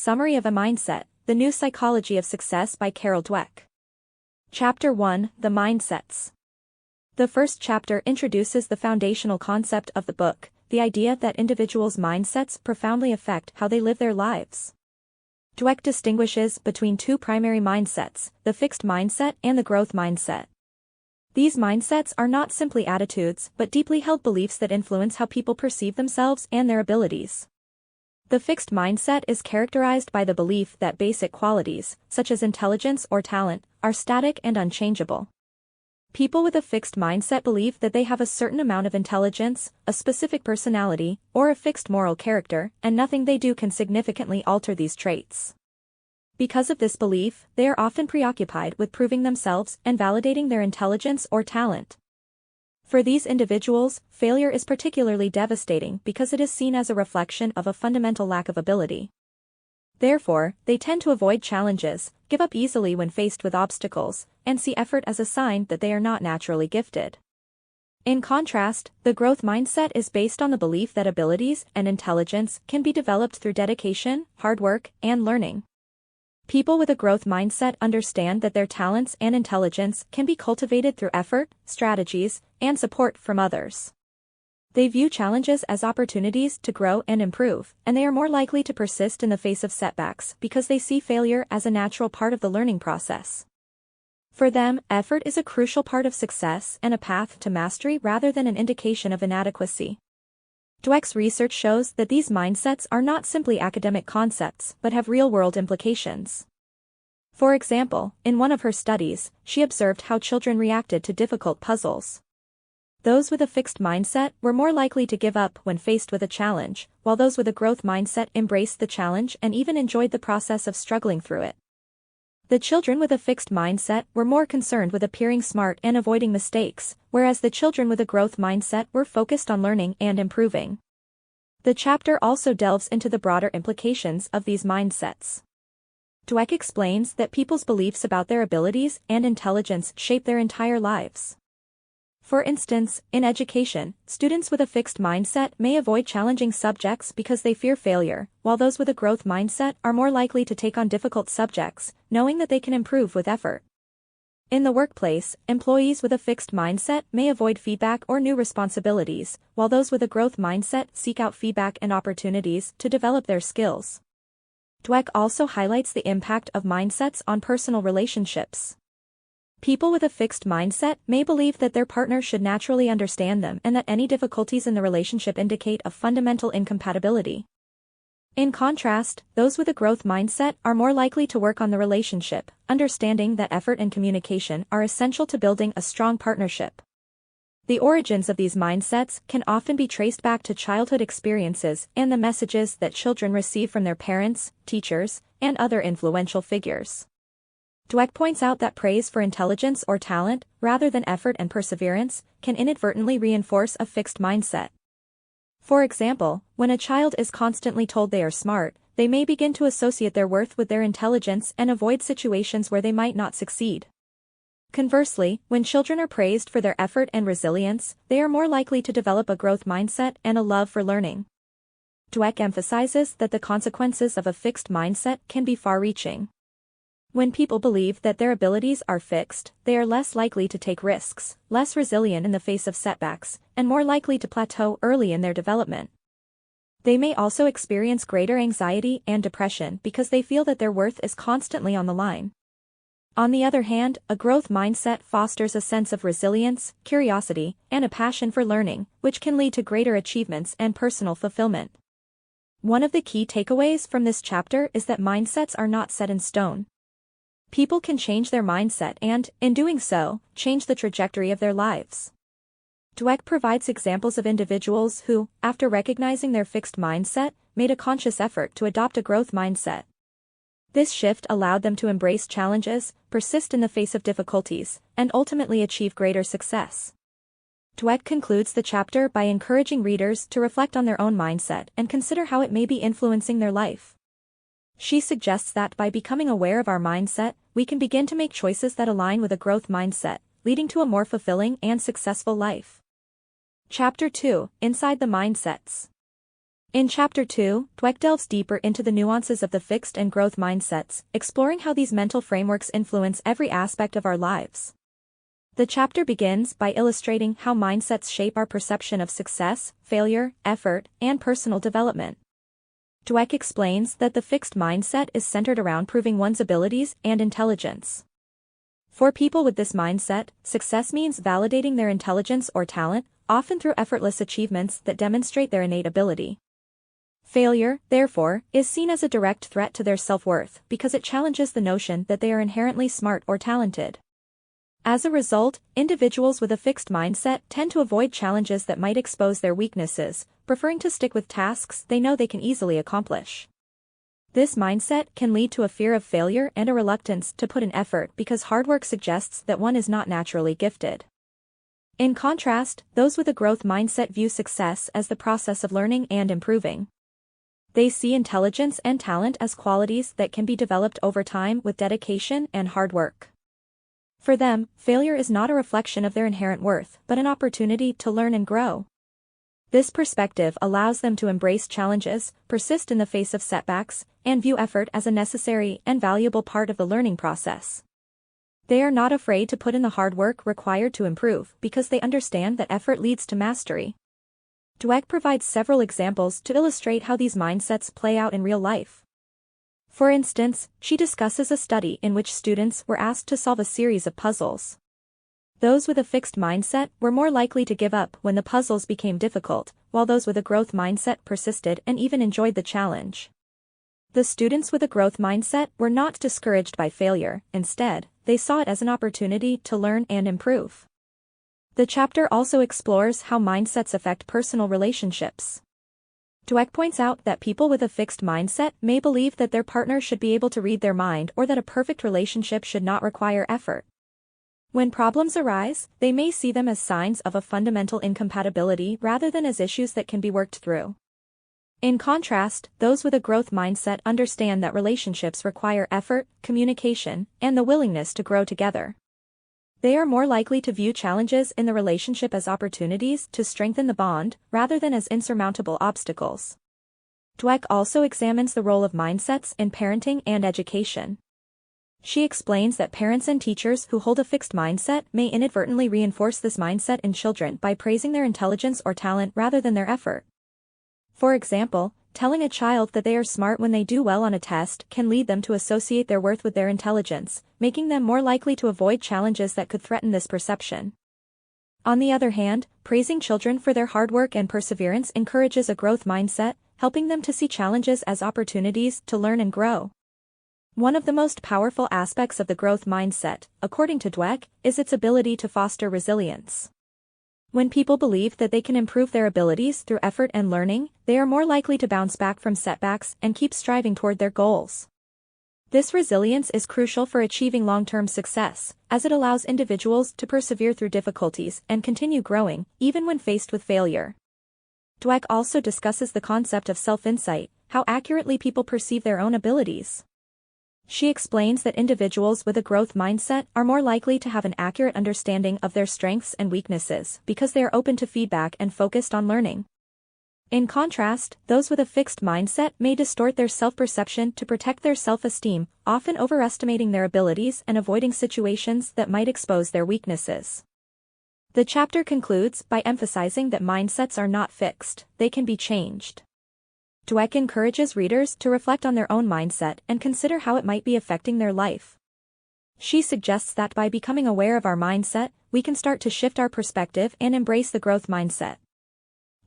Summary of a Mindset, The New Psychology of Success by Dweck. Chapter 1, The Mindsets. The first chapter introduces the foundational concept of the book, the idea that individuals' mindsets profoundly affect how they live their lives. Dweck distinguishes between two primary mindsets, the fixed mindset and the growth mindset. These mindsets are not simply attitudes but deeply held beliefs that influence how people perceive themselves and their abilities. The fixed mindset is characterized by the belief that basic qualities, such as intelligence or talent, are static and unchangeable. People with a fixed mindset believe that they have a certain amount of intelligence, a specific personality, or a fixed moral character, and nothing they do can significantly alter these traits. Because of this belief, they are often preoccupied with proving themselves and validating their intelligence or talent. For these individuals, failure is particularly devastating because it is seen as a reflection of a fundamental lack of ability. Therefore, they tend to avoid challenges, give up easily when faced with obstacles, and see effort as a sign that they are not naturally gifted. In contrast, the growth mindset is based on the belief that abilities and intelligence can be developed through dedication, hard work, and learning. People with a growth mindset understand that their talents and intelligence can be cultivated through effort, strategies, and support from others. They view challenges as opportunities to grow and improve, and they are more likely to persist in the face of setbacks because they see failure as a natural part of the learning process. For them, effort is a crucial part of success and a path to mastery rather than an indication of inadequacy. Dweck's research shows that these mindsets are not simply academic concepts but have real-world implications. For example, in one of her studies, she observed how children reacted to difficult puzzles. Those with a fixed mindset were more likely to give up when faced with a challenge, while those with a growth mindset embraced the challenge and even enjoyed the process of struggling through it. The children with a fixed mindset were more concerned with appearing smart and avoiding mistakes, whereas the children with a growth mindset were focused on learning and improving. The chapter also delves into the broader implications of these mindsets. Dweck explains that people's beliefs about their abilities and intelligence shape their entire lives. For instance, in education, students with a fixed mindset may avoid challenging subjects because they fear failure, while those with a growth mindset are more likely to take on difficult subjects, knowing that they can improve with effort. In the workplace, employees with a fixed mindset may avoid feedback or new responsibilities, while those with a growth mindset seek out feedback and opportunities to develop their skills. Dweck also highlights the impact of mindsets on personal relationships. People with a fixed mindset may believe that their partner should naturally understand them and that any difficulties in the relationship indicate a fundamental incompatibility. In contrast, those with a growth mindset are more likely to work on the relationship, understanding that effort and communication are essential to building a strong partnership. The origins of these mindsets can often be traced back to childhood experiences and the messages that children receive from their parents, teachers, and other influential figures. Dweck points out that praise for intelligence or talent, rather than effort and perseverance, can inadvertently reinforce a fixed mindset. For example, when a child is constantly told they are smart, they may begin to associate their worth with their intelligence and avoid situations where they might not succeed. Conversely, when children are praised for their effort and resilience, they are more likely to develop a growth mindset and a love for learning. Dweck emphasizes that the consequences of a fixed mindset can be far-reaching. When people believe that their abilities are fixed, they are less likely to take risks, less resilient in the face of setbacks, and more likely to plateau early in their development. They may also experience greater anxiety and depression because they feel that their worth is constantly on the line. On the other hand, a growth mindset fosters a sense of resilience, curiosity, and a passion for learning, which can lead to greater achievements and personal fulfillment. One of the key takeaways from this chapter is that mindsets are not set in stone. People can change their mindset and, in doing so, change the trajectory of their lives. Dweck provides examples of individuals who, after recognizing their fixed mindset, made a conscious effort to adopt a growth mindset. This shift allowed them to embrace challenges, persist in the face of difficulties, and ultimately achieve greater success. Dweck concludes the chapter by encouraging readers to reflect on their own mindset and consider how it may be influencing their life. She suggests that by becoming aware of our mindset, we can begin to make choices that align with a growth mindset, leading to a more fulfilling and successful life. Chapter 2, Inside the Mindsets. In Chapter 2, Dweck delves deeper into the nuances of the fixed and growth mindsets, exploring how these mental frameworks influence every aspect of our lives. The chapter begins by illustrating how mindsets shape our perception of success, failure, effort, and personal development. Dweck explains that the fixed mindset is centered around proving one's abilities and intelligence. For people with this mindset, success means validating their intelligence or talent, often through effortless achievements that demonstrate their innate ability. Failure, therefore, is seen as a direct threat to their self-worth because it challenges the notion that they are inherently smart or talented. As a result, individuals with a fixed mindset tend to avoid challenges that might expose their weaknesses, preferring to stick with tasks they know they can easily accomplish. This mindset can lead to a fear of failure and a reluctance to put in effort because hard work suggests that one is not naturally gifted. In contrast, those with a growth mindset view success as the process of learning and improving. They see intelligence and talent as qualities that can be developed over time with dedication and hard work. For them, failure is not a reflection of their inherent worth, but an opportunity to learn and grow. This perspective allows them to embrace challenges, persist in the face of setbacks, and view effort as a necessary and valuable part of the learning process. They are not afraid to put in the hard work required to improve because they understand that effort leads to mastery. Dweck provides several examples to illustrate how these mindsets play out in real life. For instance, she discusses a study in which students were asked to solve a series of puzzles. Those with a fixed mindset were more likely to give up when the puzzles became difficult, while those with a growth mindset persisted and even enjoyed the challenge. The students with a growth mindset were not discouraged by failure, instead, they saw it as an opportunity to learn and improve. The chapter also explores how mindsets affect personal relationships. Dweck points out that people with a fixed mindset may believe that their partner should be able to read their mind or that a perfect relationship should not require effort. When problems arise, they may see them as signs of a fundamental incompatibility rather than as issues that can be worked through. In contrast, those with a growth mindset understand that relationships require effort, communication, and the willingness to grow together. They are more likely to view challenges in the relationship as opportunities to strengthen the bond, rather than as insurmountable obstacles. Dweck also examines the role of mindsets in parenting and education. She explains that parents and teachers who hold a fixed mindset may inadvertently reinforce this mindset in children by praising their intelligence or talent rather than their effort. For example, telling a child that they are smart when they do well on a test can lead them to associate their worth with their intelligence, making them more likely to avoid challenges that could threaten this perception. On the other hand, praising children for their hard work and perseverance encourages a growth mindset, helping them to see challenges as opportunities to learn and grow. One of the most powerful aspects of the growth mindset, according to Dweck, is its ability to foster resilience. When people believe that they can improve their abilities through effort and learning, they are more likely to bounce back from setbacks and keep striving toward their goals. This resilience is crucial for achieving long-term success, as it allows individuals to persevere through difficulties and continue growing, even when faced with failure. Dweck also discusses the concept of self-insight, how accurately people perceive their own abilities. She explains that individuals with a growth mindset are more likely to have an accurate understanding of their strengths and weaknesses because they are open to feedback and focused on learning. In contrast, those with a fixed mindset may distort their self-perception to protect their self-esteem, often overestimating their abilities and avoiding situations that might expose their weaknesses. The chapter concludes by emphasizing that mindsets are not fixed, they can be changed. Dweck encourages readers to reflect on their own mindset and consider how it might be affecting their life. She suggests that by becoming aware of our mindset, we can start to shift our perspective and embrace the growth mindset.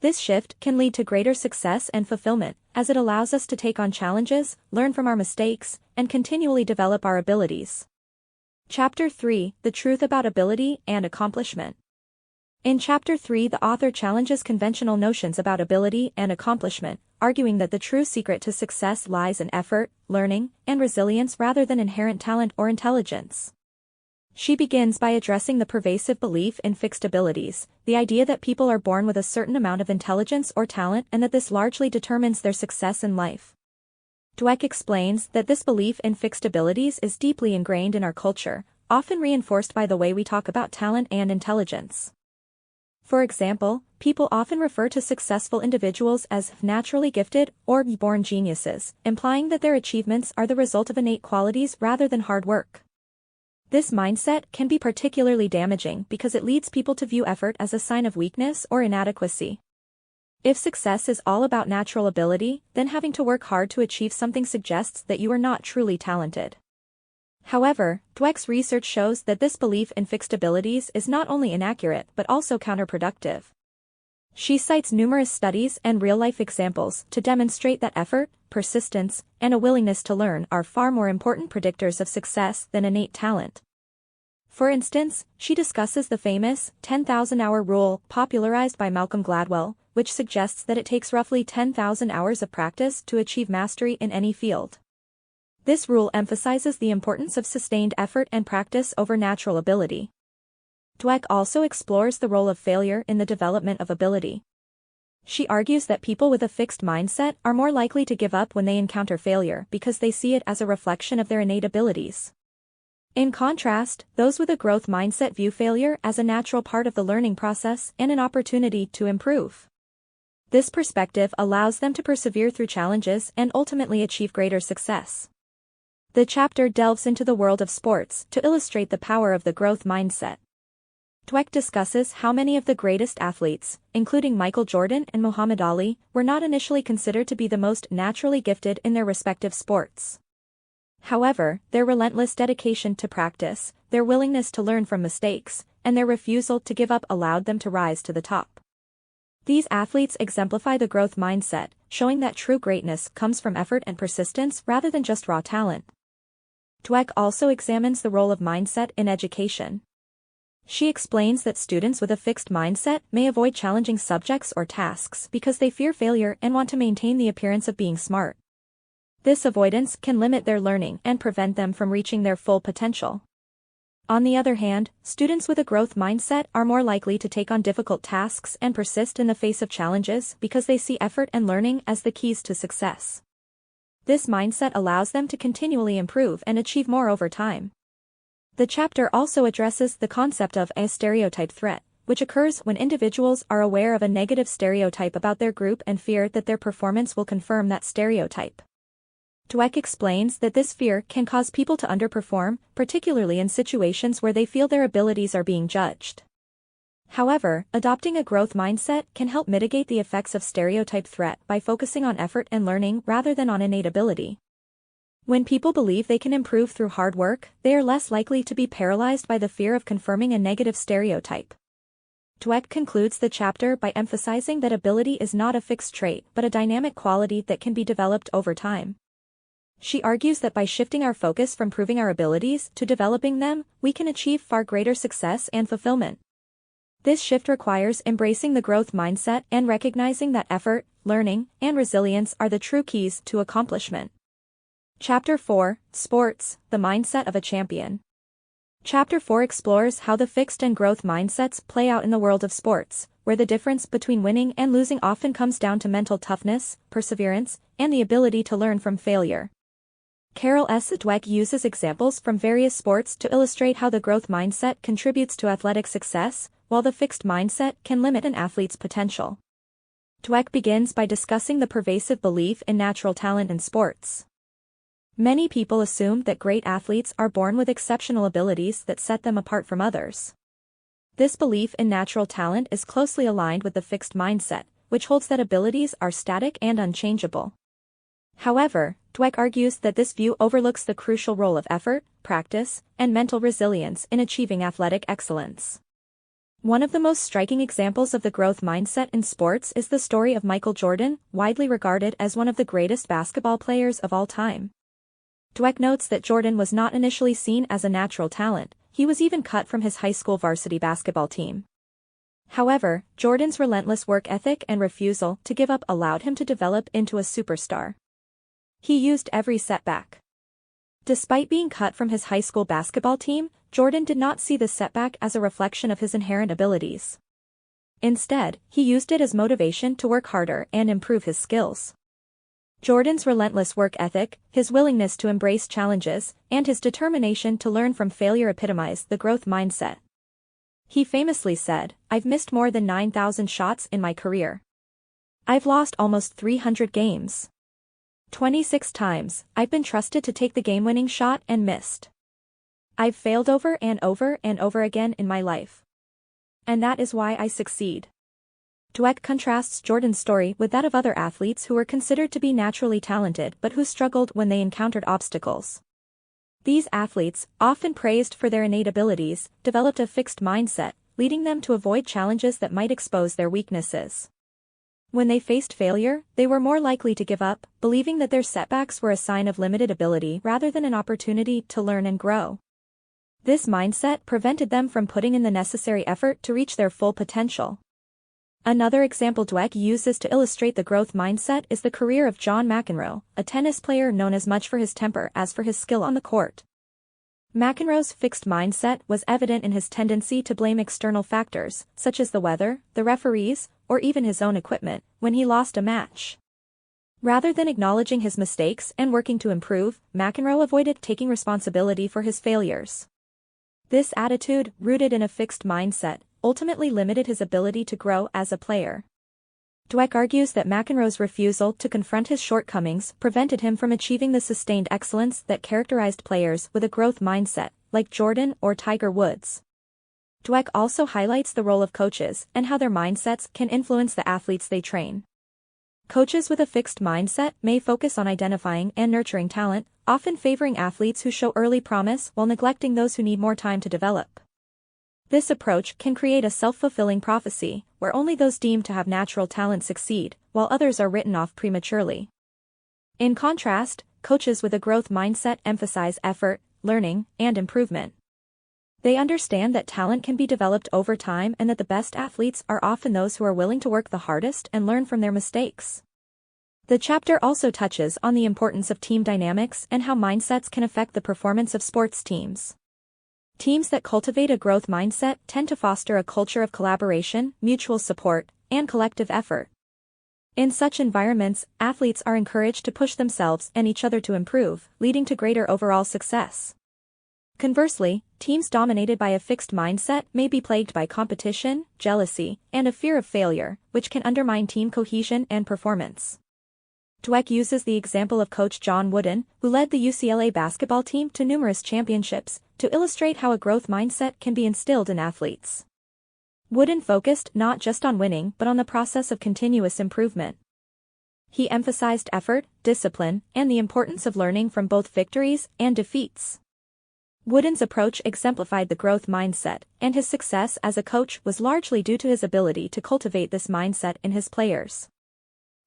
This shift can lead to greater success and fulfillment, as it allows us to take on challenges, learn from our mistakes, and continually develop our abilities. Chapter 3: The Truth About Ability and Accomplishment. In Chapter 3, the author challenges conventional notions about ability and accomplishment, arguing that the true secret to success lies in effort, learning, and resilience rather than inherent talent or intelligence. She begins by addressing the pervasive belief in fixed abilities, the idea that people are born with a certain amount of intelligence or talent and that this largely determines their success in life. Dweck explains that this belief in fixed abilities is deeply ingrained in our culture, often reinforced by the way we talk about talent and intelligence. For example, people often refer to successful individuals as naturally gifted or born geniuses, implying that their achievements are the result of innate qualities rather than hard work. This mindset can be particularly damaging because it leads people to view effort as a sign of weakness or inadequacy. If success is all about natural ability, then having to work hard to achieve something suggests that you are not truly talented. However, Dweck's research shows that this belief in fixed abilities is not only inaccurate but also counterproductive. She cites numerous studies and real-life examples to demonstrate that effort, persistence, and a willingness to learn are far more important predictors of success than innate talent. For instance, she discusses the famous 10,000-hour rule popularized by Malcolm Gladwell, which suggests that it takes roughly 10,000 hours of practice to achieve mastery in any field. This rule emphasizes the importance of sustained effort and practice over natural ability. Dweck also explores the role of failure in the development of ability. She argues that people with a fixed mindset are more likely to give up when they encounter failure because they see it as a reflection of their innate abilities. In contrast, those with a growth mindset view failure as a natural part of the learning process and an opportunity to improve. This perspective allows them to persevere through challenges and ultimately achieve greater success. The chapter delves into the world of sports to illustrate the power of the growth mindset. Dweck discusses how many of the greatest athletes, including Michael Jordan and Muhammad Ali, were not initially considered to be the most naturally gifted in their respective sports. However, their relentless dedication to practice, their willingness to learn from mistakes, and their refusal to give up allowed them to rise to the top. These athletes exemplify the growth mindset, showing that true greatness comes from effort and persistence rather than just raw talent. Dweck also examines the role of mindset in education. She explains that students with a fixed mindset may avoid challenging subjects or tasks because they fear failure and want to maintain the appearance of being smart. This avoidance can limit their learning and prevent them from reaching their full potential. On the other hand, students with a growth mindset are more likely to take on difficult tasks and persist in the face of challenges because they see effort and learning as the keys to success. This mindset allows them to continually improve and achieve more over time. The chapter also addresses the concept of a stereotype threat, which occurs when individuals are aware of a negative stereotype about their group and fear that their performance will confirm that stereotype. Dweck explains that this fear can cause people to underperform, particularly in situations where they feel their abilities are being judged. However, adopting a growth mindset can help mitigate the effects of stereotype threat by focusing on effort and learning rather than on innate ability. When people believe they can improve through hard work, they are less likely to be paralyzed by the fear of confirming a negative stereotype. Dweck concludes the chapter by emphasizing that ability is not a fixed trait but a dynamic quality that can be developed over time. She argues that by shifting our focus from proving our abilities to developing them, we can achieve far greater success and fulfillment. This shift requires embracing the growth mindset and recognizing that effort, learning, and resilience are the true keys to accomplishment. Chapter 4, Sports, the Mindset of a Champion. Chapter 4 explores how the fixed and growth mindsets play out in the world of sports, where the difference between winning and losing often comes down to mental toughness, perseverance, and the ability to learn from failure. Carol S. Dweck uses examples from various sports to illustrate how the growth mindset contributes to athletic success, while the fixed mindset can limit an athlete's potential. Dweck begins by discussing the pervasive belief in natural talent in sports. Many people assume that great athletes are born with exceptional abilities that set them apart from others. This belief in natural talent is closely aligned with the fixed mindset, which holds that abilities are static and unchangeable. However, Dweck argues that this view overlooks the crucial role of effort, practice, and mental resilience in achieving athletic excellence. One of the most striking examples of the growth mindset in sports is the story of Michael Jordan, widely regarded as one of the greatest basketball players of all time. Dweck notes that Jordan was not initially seen as a natural talent, he was even cut from his high school varsity basketball team. However, Jordan's relentless work ethic and refusal to give up allowed him to develop into a superstar. He used every setback. Despite being cut from his high school basketball team, Jordan did not see the setback as a reflection of his inherent abilities. Instead, he used it as motivation to work harder and improve his skills. Jordan's relentless work ethic, his willingness to embrace challenges, and his determination to learn from failure epitomize the growth mindset. He famously said, "I've missed more than 9,000 shots in my career. I've lost almost 300 games. 26 times, I've been trusted to take the game-winning shot and missed. I've failed over and over and over again in my life. And that is why I succeed." Dweck contrasts Jordan's story with that of other athletes who were considered to be naturally talented but who struggled when they encountered obstacles. These athletes, often praised for their innate abilities, developed a fixed mindset, leading them to avoid challenges that might expose their weaknesses. When they faced failure, they were more likely to give up, believing that their setbacks were a sign of limited ability rather than an opportunity to learn and grow. This mindset prevented them from putting in the necessary effort to reach their full potential. Another example Dweck uses to illustrate the growth mindset is the career of John McEnroe, a tennis player known as much for his temper as for his skill on the court. McEnroe's fixed mindset was evident in his tendency to blame external factors, such as the weather, the referees, or even his own equipment, when he lost a match. Rather than acknowledging his mistakes and working to improve, McEnroe avoided taking responsibility for his failures. This attitude, rooted in a fixed mindset, ultimately limited his ability to grow as a player. Dweck argues that McEnroe's refusal to confront his shortcomings prevented him from achieving the sustained excellence that characterized players with a growth mindset, like Jordan or Tiger Woods. Dweck also highlights the role of coaches and how their mindsets can influence the athletes they train. Coaches with a fixed mindset may focus on identifying and nurturing talent, often favoring athletes who show early promise while neglecting those who need more time to develop. This approach can create a self-fulfilling prophecy, where only those deemed to have natural talent succeed, while others are written off prematurely. In contrast, coaches with a growth mindset emphasize effort, learning, and improvement. They understand that talent can be developed over time and that the best athletes are often those who are willing to work the hardest and learn from their mistakes. The chapter also touches on the importance of team dynamics and how mindsets can affect the performance of sports teams. Teams that cultivate a growth mindset tend to foster a culture of collaboration, mutual support, and collective effort. In such environments, athletes are encouraged to push themselves and each other to improve, leading to greater overall success. Conversely, teams dominated by a fixed mindset may be plagued by competition, jealousy, and a fear of failure, which can undermine team cohesion and performance. Dweck uses the example of coach John Wooden, who led the UCLA basketball team to numerous championships, to illustrate how a growth mindset can be instilled in athletes. Wooden focused not just on winning but on the process of continuous improvement. He emphasized effort, discipline, and the importance of learning from both victories and defeats. Wooden's approach exemplified the growth mindset, and his success as a coach was largely due to his ability to cultivate this mindset in his players.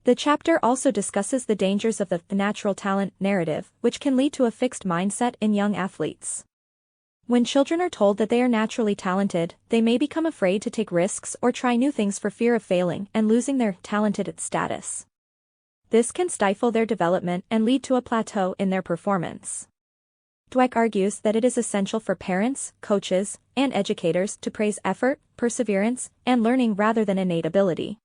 The chapter also discusses the dangers of the natural talent narrative, which can lead to a fixed mindset in young athletes. When children are told that they are naturally talented, they may become afraid to take risks or try new things for fear of failing and losing their talented status. This can stifle their development and lead to a plateau in their performance. Dweck argues that it is essential for parents, coaches, and educators to praise effort, perseverance, and learning rather than innate ability.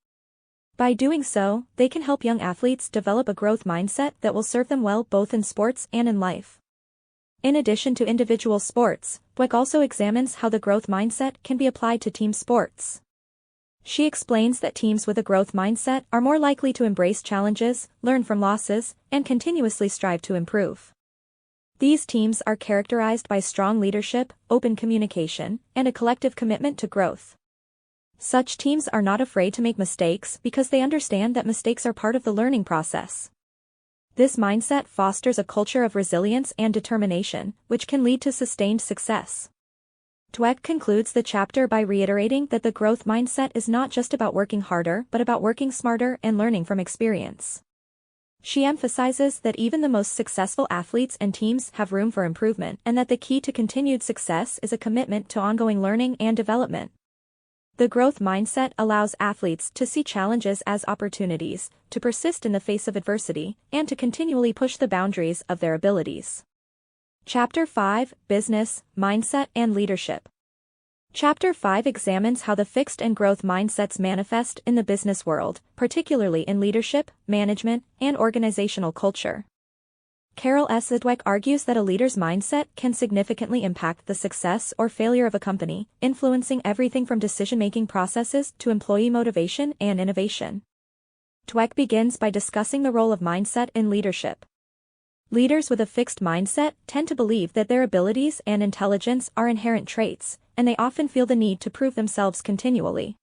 By doing so, they can help young athletes develop a growth mindset that will serve them well both in sports and in life. In addition to individual sports, Dweck also examines how the growth mindset can be applied to team sports. She explains that teams with a growth mindset are more likely to embrace challenges, learn from losses, and continuously strive to improve. These teams are characterized by strong leadership, open communication, and a collective commitment to growth. Such teams are not afraid to make mistakes because they understand that mistakes are part of the learning process. This mindset fosters a culture of resilience and determination, which can lead to sustained success. Dweck concludes the chapter by reiterating that the growth mindset is not just about working harder but about working smarter and learning from experience. She emphasizes that even the most successful athletes and teams have room for improvement and that the key to continued success is a commitment to ongoing learning and development. The growth mindset allows athletes to see challenges as opportunities, to persist in the face of adversity, and to continually push the boundaries of their abilities. Chapter 5, Business, Mindset and Leadership. Chapter 5 examines how the fixed and growth mindsets manifest in the business world, particularly in leadership, management, and organizational culture. Carol S. Dweck argues that a leader's mindset can significantly impact the success or failure of a company, influencing everything from decision-making processes to employee motivation and innovation. Dweck begins by discussing the role of mindset in leadership. Leaders with a fixed mindset tend to believe that their abilities and intelligence are inherent traits, and they often feel the need to prove themselves continually.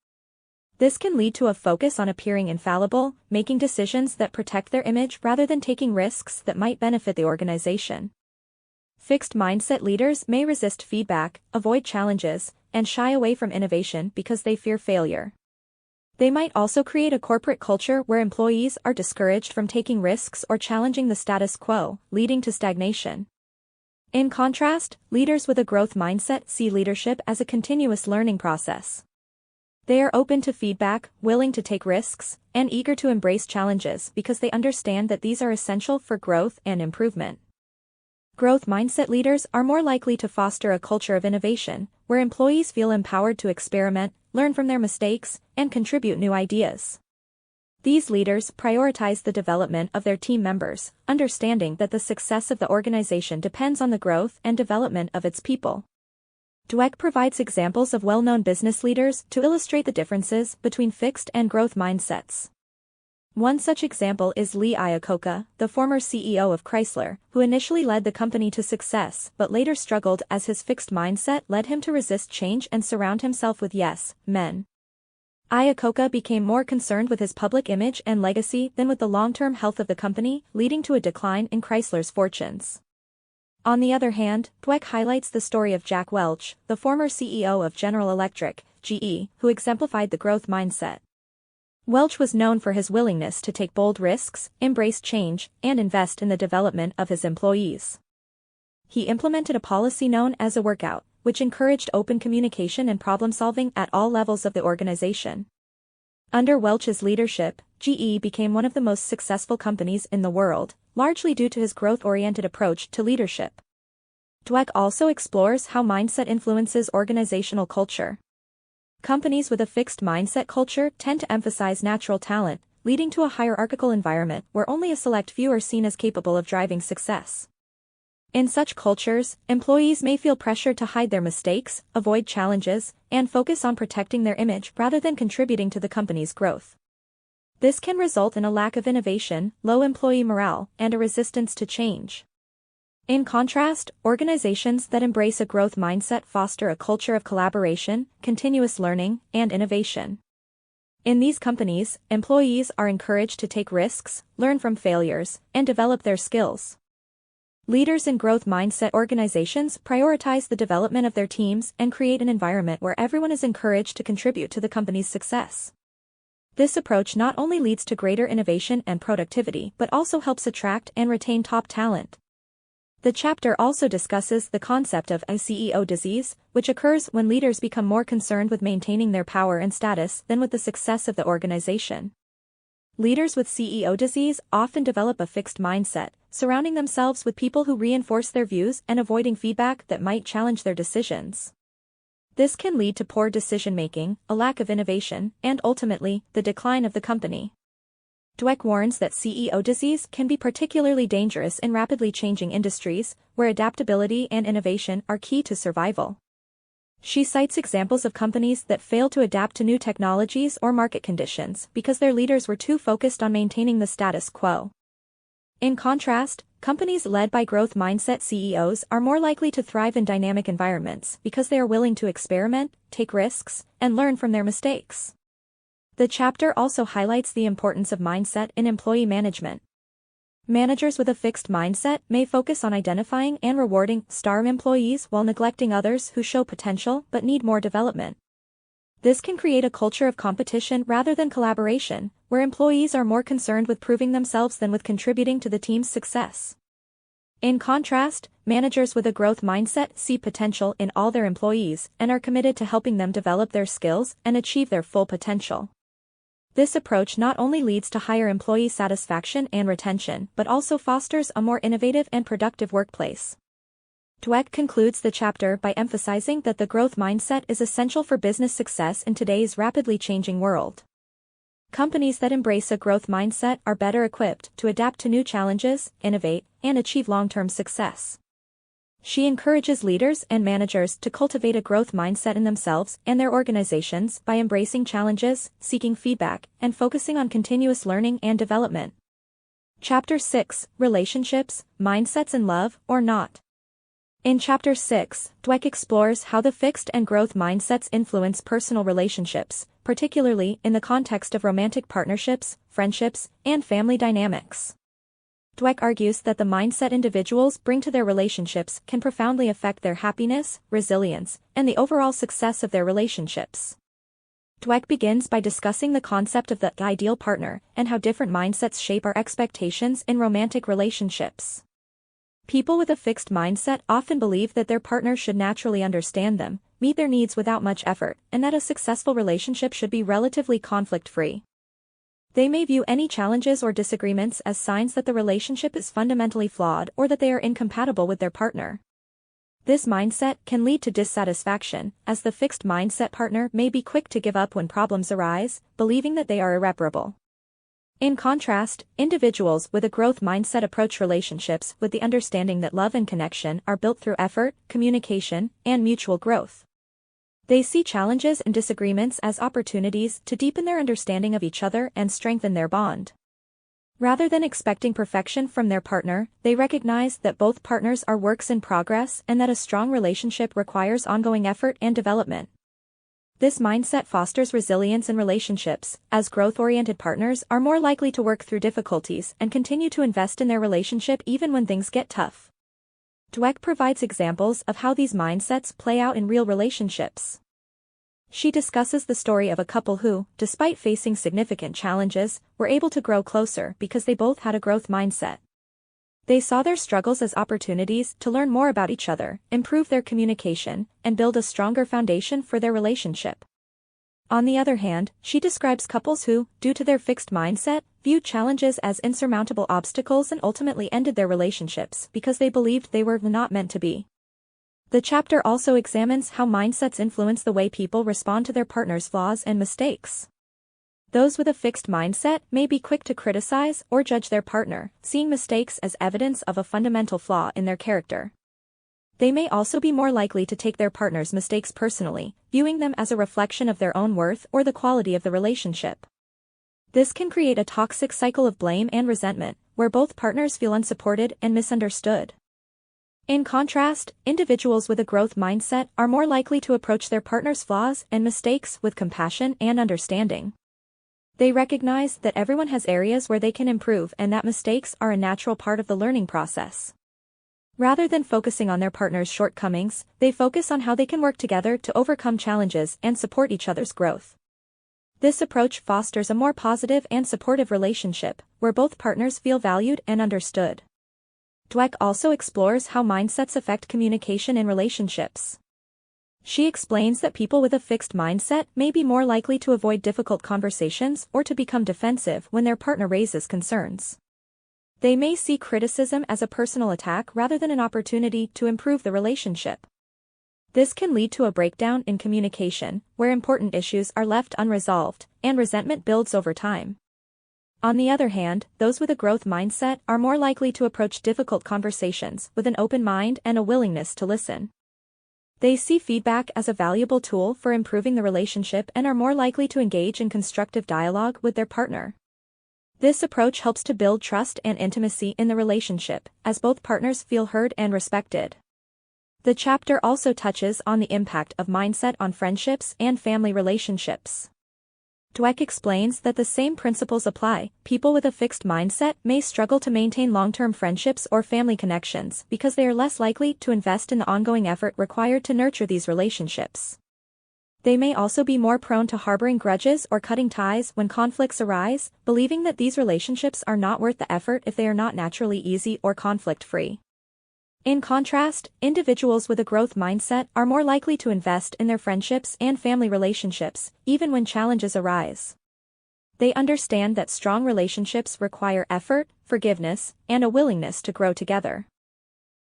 This can lead to a focus on appearing infallible, making decisions that protect their image rather than taking risks that might benefit the organization. Fixed mindset leaders may resist feedback, avoid challenges, and shy away from innovation because they fear failure. They might also create a corporate culture where employees are discouraged from taking risks or challenging the status quo, leading to stagnation. In contrast, leaders with a growth mindset see leadership as a continuous learning process. They are open to feedback, willing to take risks, and eager to embrace challenges because they understand that these are essential for growth and improvement. Growth mindset leaders are more likely to foster a culture of innovation, where employees feel empowered to experiment, learn from their mistakes, and contribute new ideas. These leaders prioritize the development of their team members, understanding that the success of the organization depends on the growth and development of its people. Dweck provides examples of well-known business leaders to illustrate the differences between fixed and growth mindsets. One such example is Lee Iacocca, the former CEO of Chrysler, who initially led the company to success but later struggled as his fixed mindset led him to resist change and surround himself with yes men. Iacocca became more concerned with his public image and legacy than with the long-term health of the company, leading to a decline in Chrysler's fortunes. On the other hand, Dweck highlights the story of Jack Welch, the former CEO of General Electric, GE, who exemplified the growth mindset. Welch was known for his willingness to take bold risks, embrace change, and invest in the development of his employees. He implemented a policy known as a workout, which encouraged open communication and problem-solving at all levels of the organization. Under Welch's leadership, GE became one of the most successful companies in the world, largely due to his growth-oriented approach to leadership. Dweck also explores how mindset influences organizational culture. Companies with a fixed mindset culture tend to emphasize natural talent, leading to a hierarchical environment where only a select few are seen as capable of driving success. In such cultures, employees may feel pressured to hide their mistakes, avoid challenges, and focus on protecting their image rather than contributing to the company's growth. This can result in a lack of innovation, low employee morale, and a resistance to change. In contrast, organizations that embrace a growth mindset foster a culture of collaboration, continuous learning, and innovation. In these companies, employees are encouraged to take risks, learn from failures, and develop their skills. Leaders in growth mindset organizations prioritize the development of their teams and create an environment where everyone is encouraged to contribute to the company's success. This approach not only leads to greater innovation and productivity but also helps attract and retain top talent. The chapter also discusses the concept of a CEO disease, which occurs when leaders become more concerned with maintaining their power and status than with the success of the organization. Leaders with CEO disease often develop a fixed mindset, surrounding themselves with people who reinforce their views and avoiding feedback that might challenge their decisions. This can lead to poor decision-making, a lack of innovation, and ultimately, the decline of the company. Dweck warns that CEO disease can be particularly dangerous in rapidly changing industries, where adaptability and innovation are key to survival. She cites examples of companies that failed to adapt to new technologies or market conditions because their leaders were too focused on maintaining the status quo. In contrast, companies led by growth mindset CEOs are more likely to thrive in dynamic environments because they are willing to experiment, take risks, and learn from their mistakes. The chapter also highlights the importance of mindset in employee management. Managers with a fixed mindset may focus on identifying and rewarding star employees while neglecting others who show potential but need more development. This can create a culture of competition rather than collaboration, where employees are more concerned with proving themselves than with contributing to the team's success. In contrast, managers with a growth mindset see potential in all their employees and are committed to helping them develop their skills and achieve their full potential. This approach not only leads to higher employee satisfaction and retention but also fosters a more innovative and productive workplace. Dweck concludes the chapter by emphasizing that the growth mindset is essential for business success in today's rapidly changing world. Companies that embrace a growth mindset are better equipped to adapt to new challenges, innovate, and achieve long-term success. She encourages leaders and managers to cultivate a growth mindset in themselves and their organizations by embracing challenges, seeking feedback, and focusing on continuous learning and development. Chapter 6, Relationships, Mindsets in Love or Not. In Chapter 6, Dweck explores how the fixed and growth mindsets influence personal relationships, particularly in the context of romantic partnerships, friendships, and family dynamics. Dweck argues that the mindset individuals bring to their relationships can profoundly affect their happiness, resilience, and the overall success of their relationships. Dweck begins by discussing the concept of the ideal partner and how different mindsets shape our expectations in romantic relationships. People with a fixed mindset often believe that their partner should naturally understand them, meet their needs without much effort, and that a successful relationship should be relatively conflict-free. They may view any challenges or disagreements as signs that the relationship is fundamentally flawed or that they are incompatible with their partner. This mindset can lead to dissatisfaction, as the fixed mindset partner may be quick to give up when problems arise, believing that they are irreparable. In contrast, individuals with a growth mindset approach relationships with the understanding that love and connection are built through effort, communication, and mutual growth. They see challenges and disagreements as opportunities to deepen their understanding of each other and strengthen their bond. Rather than expecting perfection from their partner, they recognize that both partners are works in progress and that a strong relationship requires ongoing effort and development. This mindset fosters resilience in relationships, as growth-oriented partners are more likely to work through difficulties and continue to invest in their relationship even when things get tough. Dweck provides examples of how these mindsets play out in real relationships. She discusses the story of a couple who, despite facing significant challenges, were able to grow closer because they both had a growth mindset. They saw their struggles as opportunities to learn more about each other, improve their communication, and build a stronger foundation for their relationship. On the other hand, she describes couples who, due to their fixed mindset, viewed challenges as insurmountable obstacles and ultimately ended their relationships because they believed they were not meant to be. The chapter also examines how mindsets influence the way people respond to their partner's flaws and mistakes. Those with a fixed mindset may be quick to criticize or judge their partner, seeing mistakes as evidence of a fundamental flaw in their character. They may also be more likely to take their partner's mistakes personally, viewing them as a reflection of their own worth or the quality of the relationship. This can create a toxic cycle of blame and resentment, where both partners feel unsupported and misunderstood. In contrast, individuals with a growth mindset are more likely to approach their partner's flaws and mistakes with compassion and understanding. They recognize that everyone has areas where they can improve and that mistakes are a natural part of the learning process. Rather than focusing on their partner's shortcomings, they focus on how they can work together to overcome challenges and support each other's growth. This approach fosters a more positive and supportive relationship, where both partners feel valued and understood. Dweck also explores how mindsets affect communication in relationships. She explains that people with a fixed mindset may be more likely to avoid difficult conversations or to become defensive when their partner raises concerns. They may see criticism as a personal attack rather than an opportunity to improve the relationship. This can lead to a breakdown in communication, where important issues are left unresolved, and resentment builds over time. On the other hand, those with a growth mindset are more likely to approach difficult conversations with an open mind and a willingness to listen. They see feedback as a valuable tool for improving the relationship and are more likely to engage in constructive dialogue with their partner. This approach helps to build trust and intimacy in the relationship, as both partners feel heard and respected. The chapter also touches on the impact of mindset on friendships and family relationships. Dweck explains that the same principles apply. People with a fixed mindset may struggle to maintain long-term friendships or family connections because they are less likely to invest in the ongoing effort required to nurture these relationships. They may also be more prone to harboring grudges or cutting ties when conflicts arise, believing that these relationships are not worth the effort if they are not naturally easy or conflict-free. In contrast, individuals with a growth mindset are more likely to invest in their friendships and family relationships, even when challenges arise. They understand that strong relationships require effort, forgiveness, and a willingness to grow together.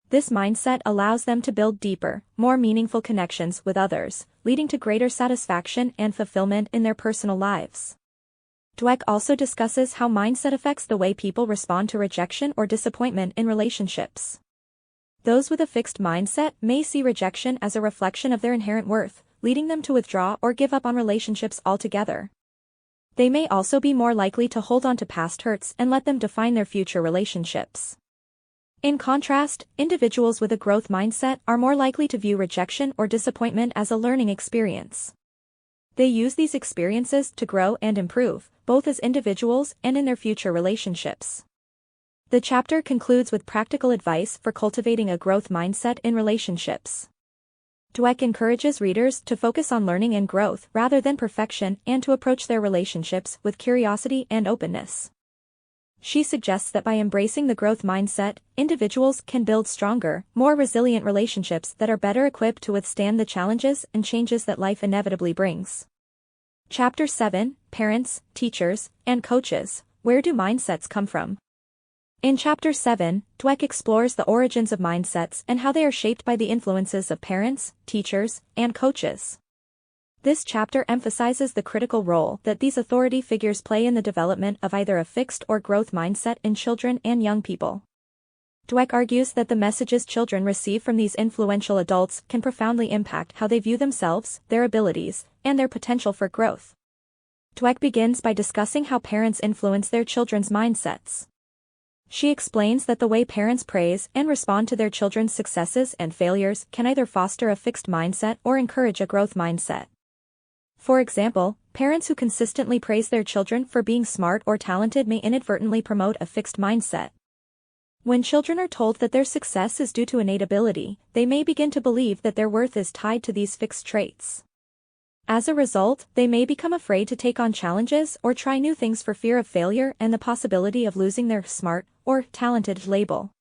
This mindset allows them to build deeper, more meaningful connections with others, leading to greater satisfaction and fulfillment in their personal lives. Dweck also discusses how mindset affects the way people respond to rejection or disappointment in relationships. Those with a fixed mindset may see rejection as a reflection of their inherent worth, leading them to withdraw or give up on relationships altogether. They may also be more likely to hold on to past hurts and let them define their future relationships. In contrast, individuals with a growth mindset are more likely to view rejection or disappointment as a learning experience. They use these experiences to grow and improve, both as individuals and in their future relationships. The chapter concludes with practical advice for cultivating a growth mindset in relationships. Dweck encourages readers to focus on learning and growth rather than perfection and to approach their relationships with curiosity and openness. She suggests that by embracing the growth mindset, individuals can build stronger, more resilient relationships that are better equipped to withstand the challenges and changes that life inevitably brings. Chapter 7, Parents, Teachers, and Coaches, Where Do Mindsets Come From? In Chapter 7, Dweck explores the origins of mindsets and how they are shaped by the influences of parents, teachers, and coaches. This chapter emphasizes the critical role that these authority figures play in the development of either a fixed or growth mindset in children and young people. Dweck argues that the messages children receive from these influential adults can profoundly impact how they view themselves, their abilities, and their potential for growth. Dweck begins by discussing how parents influence their children's mindsets. She explains that the way parents praise and respond to their children's successes and failures can either foster a fixed mindset or encourage a growth mindset. For example, parents who consistently praise their children for being smart or talented may inadvertently promote a fixed mindset. When children are told that their success is due to innate ability, they may begin to believe that their worth is tied to these fixed traits. As a result, they may become afraid to take on challenges or try new things for fear of failure and the possibility of losing their smart or talented label.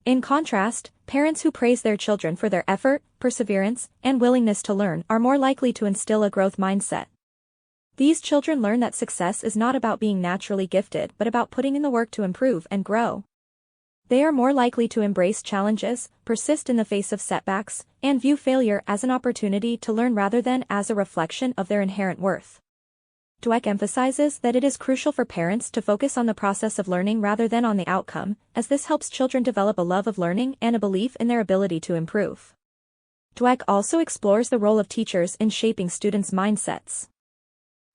In contrast, parents who praise their children for their effort, perseverance, and willingness to learn are more likely to instill a growth mindset. These children learn that success is not about being naturally gifted but about putting in the work to improve and grow. They are more likely to embrace challenges, persist in the face of setbacks, and view failure as an opportunity to learn rather than as a reflection of their inherent worth. Dweck emphasizes that it is crucial for parents to focus on the process of learning rather than on the outcome, as this helps children develop a love of learning and a belief in their ability to improve. Dweck also explores the role of teachers in shaping students' mindsets.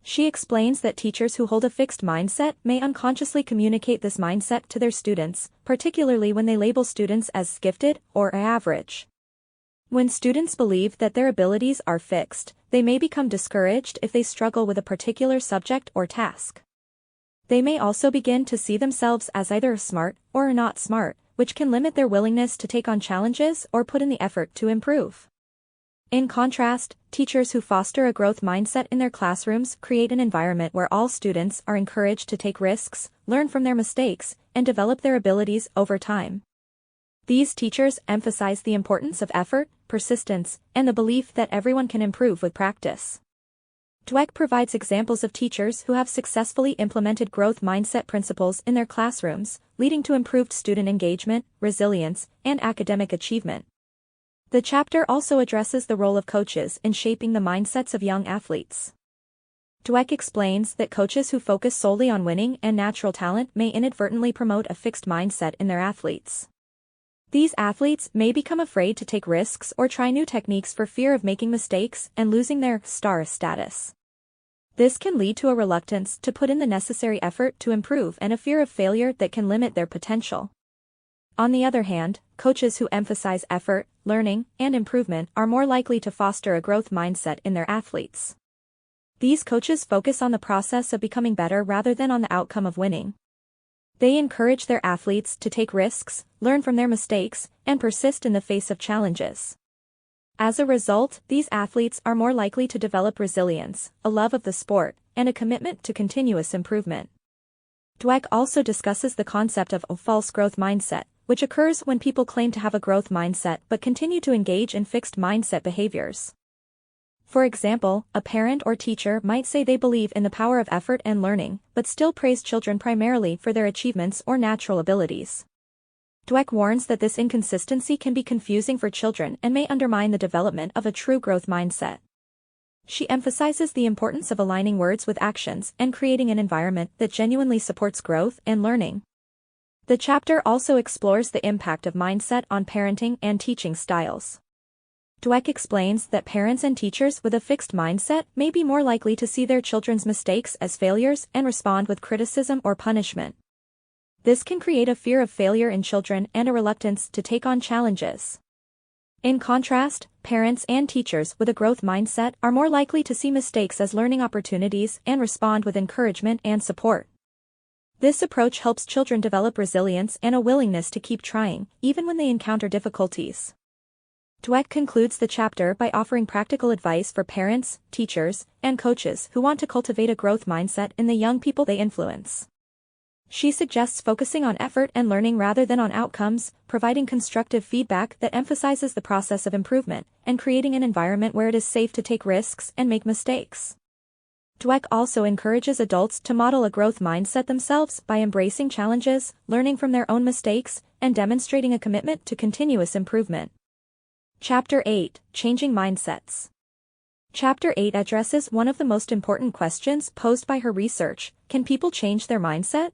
She explains that teachers who hold a fixed mindset may unconsciously communicate this mindset to their students, particularly when they label students as gifted or average. When students believe that their abilities are fixed, they may become discouraged if they struggle with a particular subject or task. They may also begin to see themselves as either smart or not smart, which can limit their willingness to take on challenges or put in the effort to improve. In contrast, teachers who foster a growth mindset in their classrooms create an environment where all students are encouraged to take risks, learn from their mistakes, and develop their abilities over time. These teachers emphasize the importance of effort, persistence, and the belief that everyone can improve with practice. Dweck provides examples of teachers who have successfully implemented growth mindset principles in their classrooms, leading to improved student engagement, resilience, and academic achievement. The chapter also addresses the role of coaches in shaping the mindsets of young athletes. Dweck explains that coaches who focus solely on winning and natural talent may inadvertently promote a fixed mindset in their athletes. These athletes may become afraid to take risks or try new techniques for fear of making mistakes and losing their star status. This can lead to a reluctance to put in the necessary effort to improve and a fear of failure that can limit their potential. On the other hand, coaches who emphasize effort, learning, and improvement are more likely to foster a growth mindset in their athletes. These coaches focus on the process of becoming better rather than on the outcome of winning. They encourage their athletes to take risks, learn from their mistakes, and persist in the face of challenges. As a result, these athletes are more likely to develop resilience, a love of the sport, and a commitment to continuous improvement. Dweck also discusses the concept of a false growth mindset, which occurs when people claim to have a growth mindset but continue to engage in fixed mindset behaviors. For example, a parent or teacher might say they believe in the power of effort and learning, but still praise children primarily for their achievements or natural abilities. Dweck warns that this inconsistency can be confusing for children and may undermine the development of a true growth mindset. She emphasizes the importance of aligning words with actions and creating an environment that genuinely supports growth and learning. The chapter also explores the impact of mindset on parenting and teaching styles. Dweck explains that parents and teachers with a fixed mindset may be more likely to see their children's mistakes as failures and respond with criticism or punishment. This can create a fear of failure in children and a reluctance to take on challenges. In contrast, parents and teachers with a growth mindset are more likely to see mistakes as learning opportunities and respond with encouragement and support. This approach helps children develop resilience and a willingness to keep trying, even when they encounter difficulties. Dweck concludes the chapter by offering practical advice for parents, teachers, and coaches who want to cultivate a growth mindset in the young people they influence. She suggests focusing on effort and learning rather than on outcomes, providing constructive feedback that emphasizes the process of improvement, and creating an environment where it is safe to take risks and make mistakes. Dweck also encourages adults to model a growth mindset themselves by embracing challenges, learning from their own mistakes, and demonstrating a commitment to continuous improvement. Chapter 8: Changing Mindsets. Chapter 8 addresses one of the most important questions posed by her research: can people change their mindset?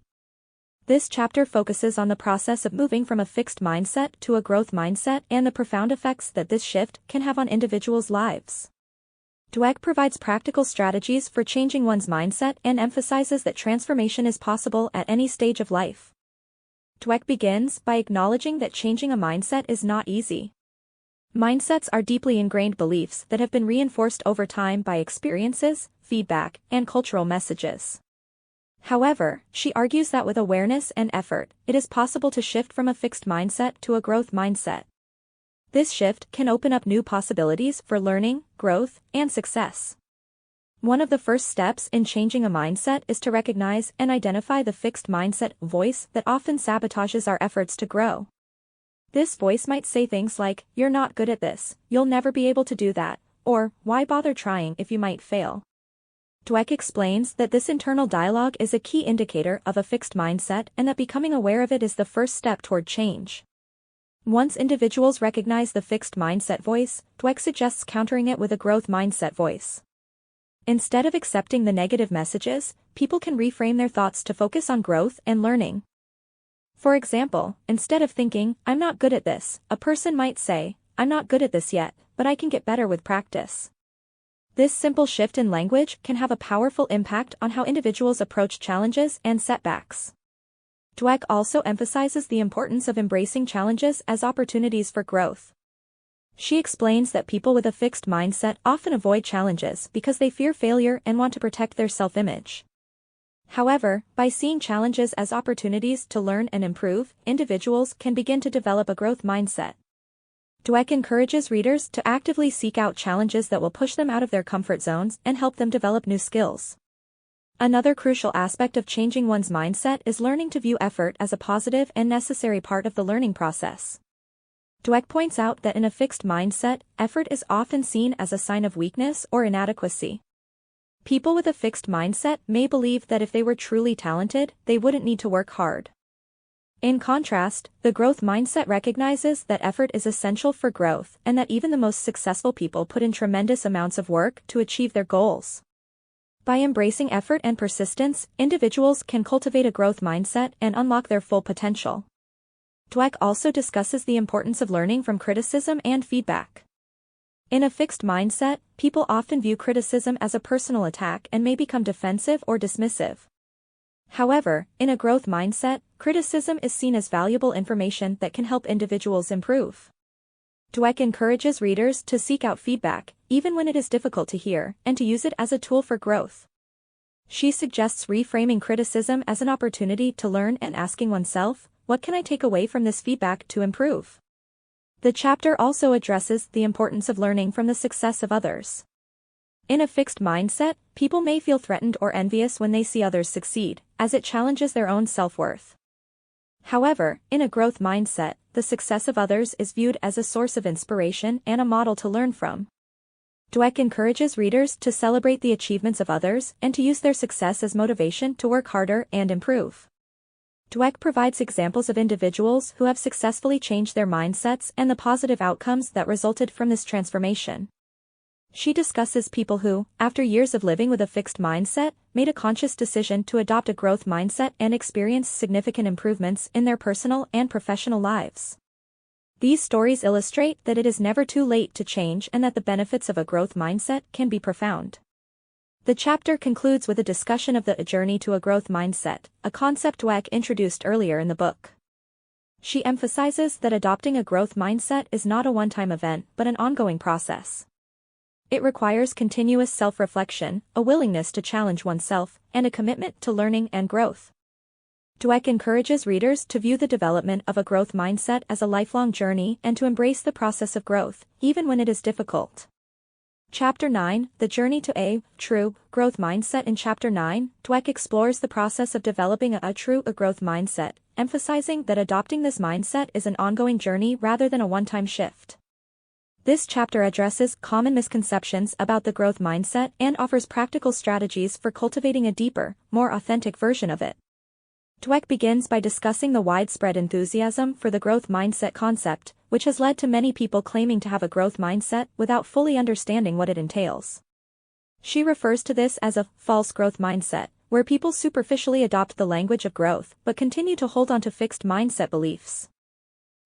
This chapter focuses on the process of moving from a fixed mindset to a growth mindset and the profound effects that this shift can have on individuals' lives. Dweck provides practical strategies for changing one's mindset and emphasizes that transformation is possible at any stage of life. Dweck begins by acknowledging that changing a mindset is not easy. Mindsets are deeply ingrained beliefs that have been reinforced over time by experiences, feedback, and cultural messages. However, she argues that with awareness and effort, it is possible to shift from a fixed mindset to a growth mindset. This shift can open up new possibilities for learning, growth, and success. One of the first steps in changing a mindset is to recognize and identify the fixed mindset voice that often sabotages our efforts to grow. This voice might say things like, "You're not good at this, you'll never be able to do that," or "Why bother trying if you might fail?" Dweck explains that this internal dialogue is a key indicator of a fixed mindset and that becoming aware of it is the first step toward change. Once individuals recognize the fixed mindset voice, Dweck suggests countering it with a growth mindset voice. Instead of accepting the negative messages, people can reframe their thoughts to focus on growth and learning. For example, instead of thinking, "I'm not good at this," a person might say, "I'm not good at this yet, but I can get better with practice." This simple shift in language can have a powerful impact on how individuals approach challenges and setbacks. Dweck also emphasizes the importance of embracing challenges as opportunities for growth. She explains that people with a fixed mindset often avoid challenges because they fear failure and want to protect their self-image. However, by seeing challenges as opportunities to learn and improve, individuals can begin to develop a growth mindset. Dweck encourages readers to actively seek out challenges that will push them out of their comfort zones and help them develop new skills. Another crucial aspect of changing one's mindset is learning to view effort as a positive and necessary part of the learning process. Dweck points out that in a fixed mindset, effort is often seen as a sign of weakness or inadequacy. People with a fixed mindset may believe that if they were truly talented, they wouldn't need to work hard. In contrast, the growth mindset recognizes that effort is essential for growth and that even the most successful people put in tremendous amounts of work to achieve their goals. By embracing effort and persistence, individuals can cultivate a growth mindset and unlock their full potential. Dweck also discusses the importance of learning from criticism and feedback. In a fixed mindset, people often view criticism as a personal attack and may become defensive or dismissive. However, in a growth mindset, criticism is seen as valuable information that can help individuals improve. Dweck encourages readers to seek out feedback, even when it is difficult to hear, and to use it as a tool for growth. She suggests reframing criticism as an opportunity to learn and asking oneself, "What can I take away from this feedback to improve?" The chapter also addresses the importance of learning from the success of others. In a fixed mindset, people may feel threatened or envious when they see others succeed, as it challenges their own self-worth. However, in a growth mindset, the success of others is viewed as a source of inspiration and a model to learn from. Dweck encourages readers to celebrate the achievements of others and to use their success as motivation to work harder and improve. Dweck provides examples of individuals who have successfully changed their mindsets and the positive outcomes that resulted from this transformation. She discusses people who, after years of living with a fixed mindset, made a conscious decision to adopt a growth mindset and experience significant improvements in their personal and professional lives. These stories illustrate that it is never too late to change and that the benefits of a growth mindset can be profound. The chapter concludes with a discussion of the journey to a growth mindset, a concept Dweck introduced earlier in the book. She emphasizes that adopting a growth mindset is not a one-time event but an ongoing process. It requires continuous self-reflection, a willingness to challenge oneself, and a commitment to learning and growth. Dweck encourages readers to view the development of a growth mindset as a lifelong journey and to embrace the process of growth, even when it is difficult. Chapter 9, The Journey to a True Growth Mindset. In Chapter 9, Dweck explores the process of developing a true growth mindset, emphasizing that adopting this mindset is an ongoing journey rather than a one-time shift. This chapter addresses common misconceptions about the growth mindset and offers practical strategies for cultivating a deeper, more authentic version of it. Dweck begins by discussing the widespread enthusiasm for the growth mindset concept, which has led to many people claiming to have a growth mindset without fully understanding what it entails. She refers to this as a false growth mindset, where people superficially adopt the language of growth but continue to hold on to fixed mindset beliefs.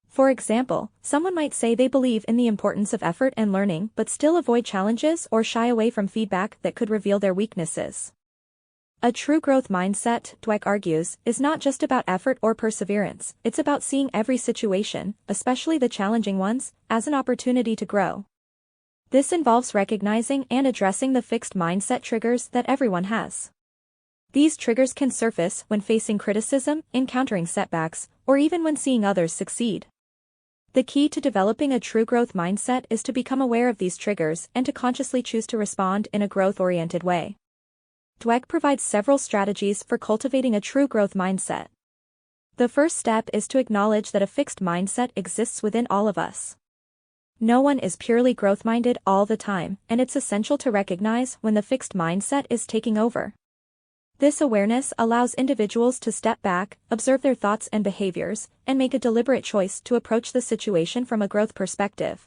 For example, someone might say they believe in the importance of effort and learning but still avoid challenges or shy away from feedback that could reveal their weaknesses. A true growth mindset, Dweck argues, is not just about effort or perseverance, it's about seeing every situation, especially the challenging ones, as an opportunity to grow. This involves recognizing and addressing the fixed mindset triggers that everyone has. These triggers can surface when facing criticism, encountering setbacks, or even when seeing others succeed. The key to developing a true growth mindset is to become aware of these triggers and to consciously choose to respond in a growth-oriented way. Dweck provides several strategies for cultivating a true growth mindset. The first step is to acknowledge that a fixed mindset exists within all of us. No one is purely growth-minded all the time, and it's essential to recognize when the fixed mindset is taking over. This awareness allows individuals to step back, observe their thoughts and behaviors, and make a deliberate choice to approach the situation from a growth perspective.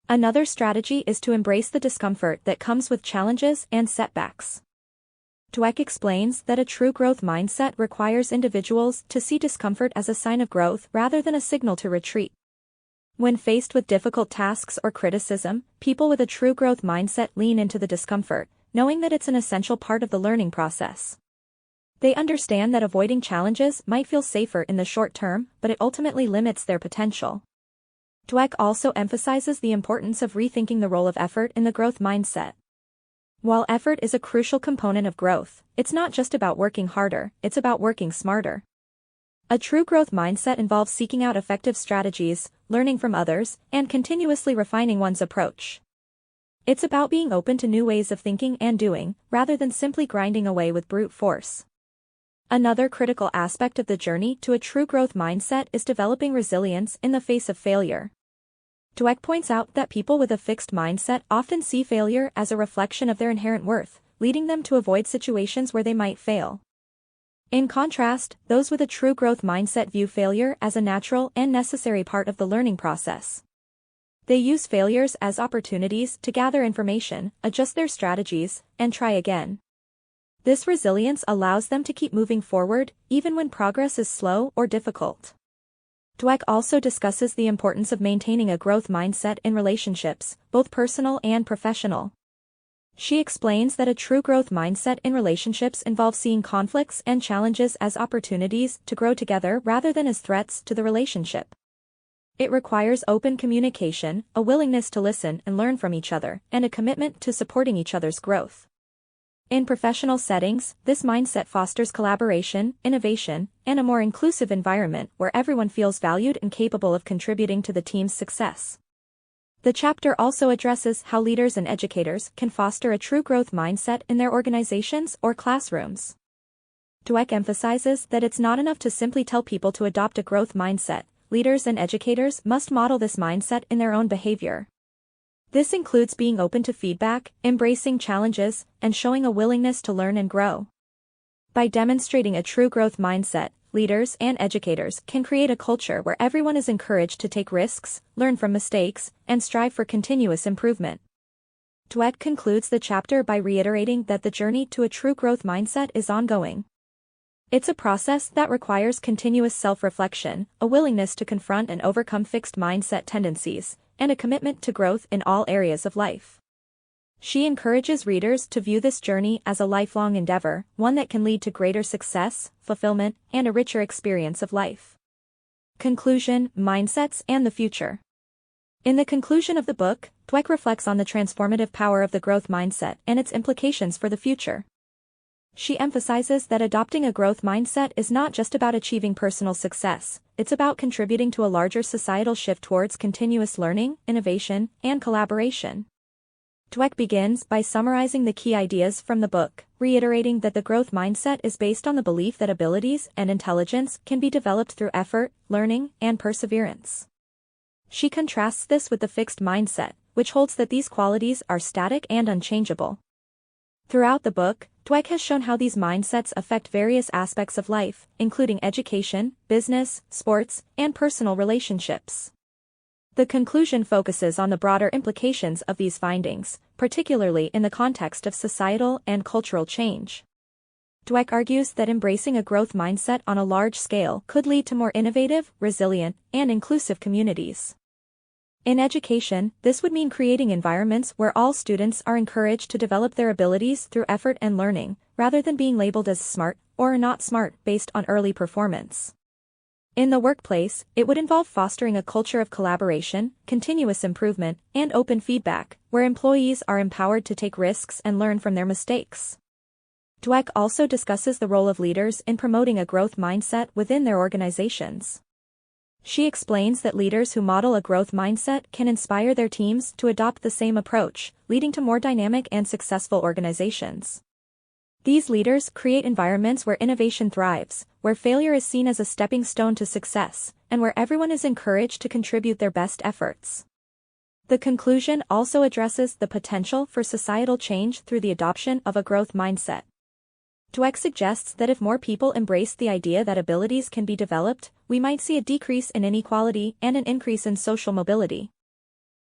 Another strategy is to embrace the discomfort that comes with challenges and setbacks. Dweck explains that a true growth mindset requires individuals to see discomfort as a sign of growth rather than a signal to retreat. When faced with difficult tasks or criticism, people with a true growth mindset lean into the discomfort, knowing that it's an essential part of the learning process. They understand that avoiding challenges might feel safer in the short term, but it ultimately limits their potential. Dweck also emphasizes the importance of rethinking the role of effort in the growth mindset. While effort is a crucial component of growth, it's not just about working harder, it's about working smarter. A true growth mindset involves seeking out effective strategies, learning from others, and continuously refining one's approach. It's about being open to new ways of thinking and doing, rather than simply grinding away with brute force. Another critical aspect of the journey to a true growth mindset is developing resilience in the face of failure. Dweck points out that people with a fixed mindset often see failure as a reflection of their inherent worth, leading them to avoid situations where they might fail. In contrast, those with a true growth mindset view failure as a natural and necessary part of the learning process. They use failures as opportunities to gather information, adjust their strategies, and try again. This resilience allows them to keep moving forward, even when progress is slow or difficult. Dweck also discusses the importance of maintaining a growth mindset in relationships, both personal and professional. She explains that a true growth mindset in relationships involves seeing conflicts and challenges as opportunities to grow together rather than as threats to the relationship. It requires open communication, a willingness to listen and learn from each other, and a commitment to supporting each other's growth. In professional settings, this mindset fosters collaboration, innovation, and a more inclusive environment where everyone feels valued and capable of contributing to the team's success. The chapter also addresses how leaders and educators can foster a true growth mindset in their organizations or classrooms. Dweck emphasizes that it's not enough to simply tell people to adopt a growth mindset. Leaders and educators must model this mindset in their own behavior. This includes being open to feedback, embracing challenges, and showing a willingness to learn and grow. By demonstrating a true growth mindset, leaders and educators can create a culture where everyone is encouraged to take risks, learn from mistakes, and strive for continuous improvement. Dweck concludes the chapter by reiterating that the journey to a true growth mindset is ongoing. It's a process that requires continuous self-reflection, a willingness to confront and overcome fixed mindset tendencies, and a commitment to growth in all areas of life. She encourages readers to view this journey as a lifelong endeavor, one that can lead to greater success, fulfillment, and a richer experience of life. Conclusion: Mindsets and the future. In the conclusion of the book, Dweck reflects on the transformative power of the growth mindset and its implications for the future. She emphasizes that adopting a growth mindset is not just about achieving personal success, it's about contributing to a larger societal shift towards continuous learning, innovation, and collaboration. Dweck begins by summarizing the key ideas from the book, reiterating that the growth mindset is based on the belief that abilities and intelligence can be developed through effort, learning, and perseverance. She contrasts this with the fixed mindset, which holds that these qualities are static and unchangeable. Throughout the book, Dweck has shown how these mindsets affect various aspects of life, including education, business, sports, and personal relationships. The conclusion focuses on the broader implications of these findings, particularly in the context of societal and cultural change. Dweck argues that embracing a growth mindset on a large scale could lead to more innovative, resilient, and inclusive communities. In education, this would mean creating environments where all students are encouraged to develop their abilities through effort and learning, rather than being labeled as smart or not smart based on early performance. In the workplace, it would involve fostering a culture of collaboration, continuous improvement, and open feedback, where employees are empowered to take risks and learn from their mistakes. Dweck also discusses the role of leaders in promoting a growth mindset within their organizations. She explains that leaders who model a growth mindset can inspire their teams to adopt the same approach, leading to more dynamic and successful organizations. These leaders create environments where innovation thrives, where failure is seen as a stepping stone to success, and where everyone is encouraged to contribute their best efforts. The conclusion also addresses the potential for societal change through the adoption of a growth mindset. Dweck suggests that if more people embrace the idea that abilities can be developed, we might see a decrease in inequality and an increase in social mobility.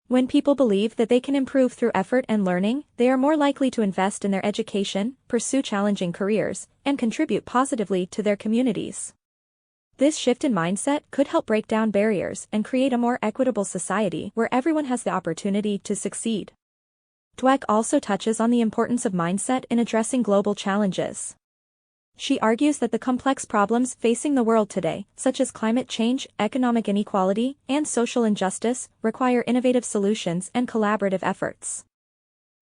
When people believe that they can improve through effort and learning, they are more likely to invest in their education, pursue challenging careers, and contribute positively to their communities. This shift in mindset could help break down barriers and create a more equitable society where everyone has the opportunity to succeed. Dweck also touches on the importance of mindset in addressing global challenges. She argues that the complex problems facing the world today, such as climate change, economic inequality, and social injustice, require innovative solutions and collaborative efforts.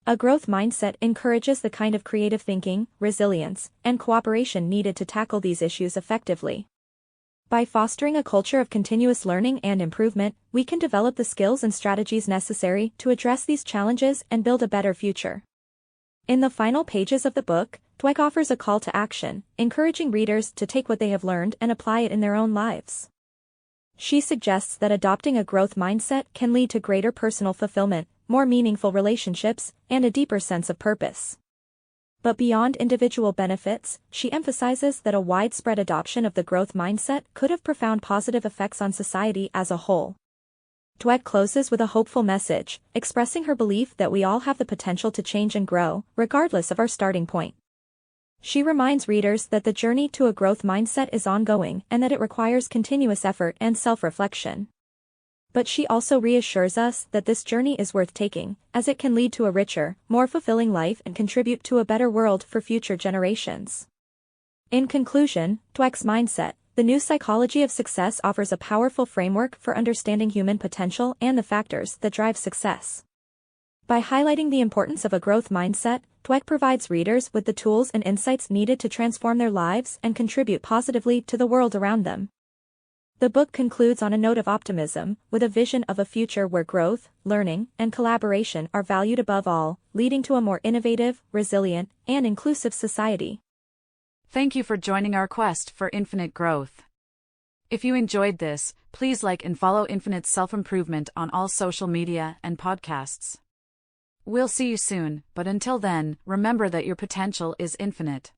A growth mindset encourages the kind of creative thinking, resilience, and cooperation needed to tackle these issues effectively. By fostering a culture of continuous learning and improvement, we can develop the skills and strategies necessary to address these challenges and build a better future. In the final pages of the book, Dweck offers a call to action, encouraging readers to take what they have learned and apply it in their own lives. She suggests that adopting a growth mindset can lead to greater personal fulfillment, more meaningful relationships, and a deeper sense of purpose. But beyond individual benefits, she emphasizes that a widespread adoption of the growth mindset could have profound positive effects on society as a whole. Dweck closes with a hopeful message, expressing her belief that we all have the potential to change and grow, regardless of our starting point. She reminds readers that the journey to a growth mindset is ongoing and that it requires continuous effort and self-reflection. But she also reassures us that this journey is worth taking, as it can lead to a richer, more fulfilling life and contribute to a better world for future generations. In conclusion, Dweck's mindset, The New Psychology of Success, offers a powerful framework for understanding human potential and the factors that drive success. By highlighting the importance of a growth mindset, Dweck provides readers with the tools and insights needed to transform their lives and contribute positively to the world around them. The book concludes on a note of optimism, with a vision of a future where growth, learning, and collaboration are valued above all, leading to a more innovative, resilient, and inclusive society. Thank you for joining our quest for infinite growth. If you enjoyed this, please like and follow Infinite Self-Improvement on all social media and podcasts. We'll see you soon, but until then, remember that your potential is infinite.